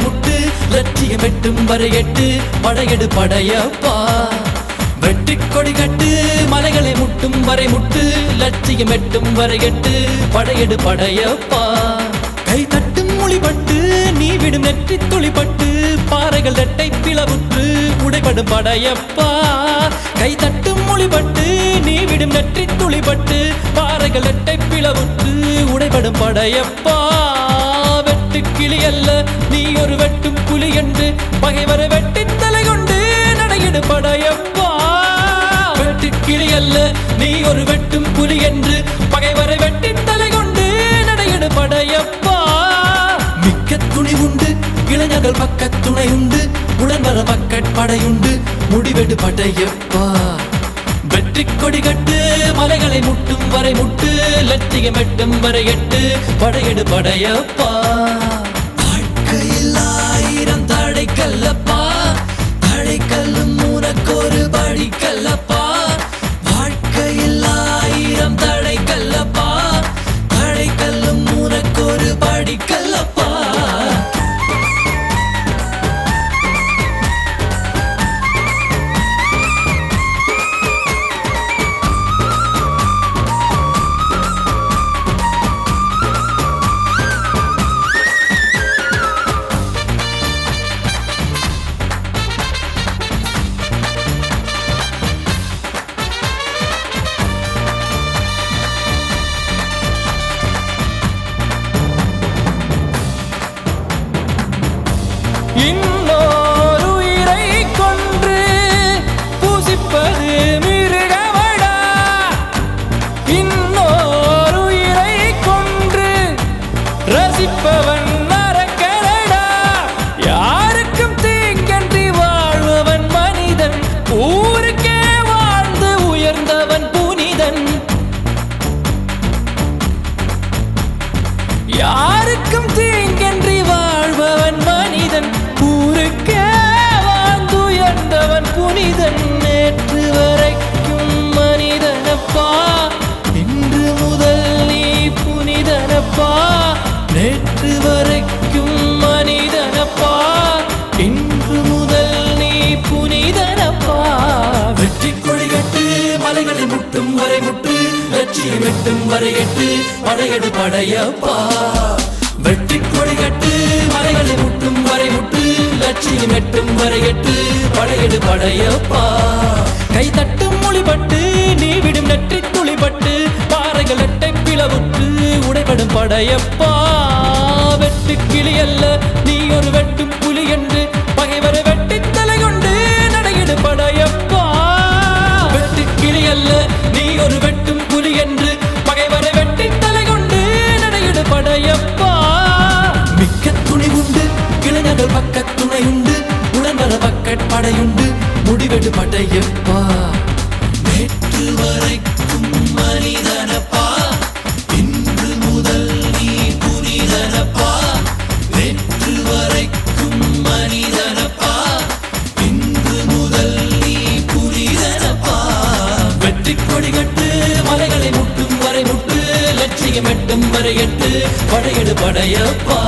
முட்டு லட்சியம் எட்டும் வரை எட்டு படையெடு படையப்பா வெற்றி கொடி கட்டு மலைகளை முட்டும் வரை முட்டு லட்சியம் எட்டும் வரை எட்டு படையெடு படையப்பா கை தட்டும் மொழிபட்டு நீ விடும் நெற்றி துளிப்பட்டு பாறைகள் ரெட்டை பிளவுற்று உடைபடும் படையப்பா கை தட்டும் மொழிபட்டு நீ விடும் நெற்றி துளிப்பட்டு பாறைகள் ரெட்டை பிளவுற்று உடைபடும் படையப்பா வெட்டு கிளி அல்ல நீ ஒரு வெட்டும் புலி என்று பகைவரை வெட்டி தலை கொண்டு நடையிடு படையப்பா வெட்டு கிளி அல்ல நீ ஒரு வெட்டும் புலி என்று பகைவரை வெட்டி தலை கொண்டு நடையிடு படையப்பா மிக்க துணி உண்டு இளைஞர்கள் பக்க துணை உண்டு உடன் வர பக்கட் படையுண்டு முடிவெடு படையப்பா வெற்றி கொடி கட்டு மலைகளை முட்டும் வரை முட்டு லட்சியம் எட்டும் வரை எட்டு படையெடு படையப்பா வாழ்க்கையில் ஆயிரம் தடை கல்லப்பா தடை கல்லும் உனக்கொரு படி கல்லப்பா வாழ்க்கையில் ஆயிரம் தடை கல்லப்பா தடை கல்லும் உனக்கொரு படி கல்லப்பா இன்னொரு உயிரை கொன்று பூசிப்பது மிருகமடா இன்னொரு உயிரை கொன்று ரசிப்பவன் நரக்கரடா யாருக்கும் தீங்கன்றி வாழ்பவன் மனிதன் ஊருக்கே வாழ்ந்து உயர்ந்தவன் புனிதன் யாருக்கும் தீங்கன்றி வாழ்பவன் மனிதன் ஊருக்கே வாழ்ந்துயர்ந்தவன் புனிதன் நேற்று வரைக்கும் மனிதனப்பா இன்று முதல் நீ புனிதனப்பா நேற்று வரைக்கும் மனிதனப்பா இன்று முதல் நீ புனிதனப்பா வெற்றி கொடி கட்டு மலைகளை முட்டும் வரை முட்டு லட்சியம் எட்டும் வரை எட்டு படையெடு படையப்பா வெற்றி கொடி கட்டு மலைகளை முட்டும் வரை முட்டு லட்சியம் எட்டும் வரை எட்டு படையெடு படையப்பா கை தட்டும் மொழிபட்டு நீ விடும் நெற்றி துளிபட்டு பாறைகள் எட்டை பிளவுற்று உடைபடும் படையப்பா வெட்டு கிளி அல்ல நீ ஒரு வெட்டும் புலி என்று பகைவரை வெட்டி தலை கொண்டு நடையிடு படையப்பா வெட்டு கிளி அல்ல நீ ஒரு வெட்டும் புலி என்று பகைவரை வெட்டி தலை கொண்டு நடையிடு படையப்பா மிக்க துணி உண்டு இளைஞர்கள் பக்க துணை உண்டு உடன் வர பக்கட் படையுண்டு முடிவெடு படையப்பா நேற்று வரைக்கும் மனிதனப்பா இன்று முதல் நீ புனிதனப்பா நேற்று வரைக்கும் மனிதனப்பா இன்று முதல் நீ புனிதனப்பா வெற்றி கொடி கட்டு மலைகளை முட்டும் வரை முட்டு லட்சியம் எட்டும் வரை எட்டு படையெடு படையப்பா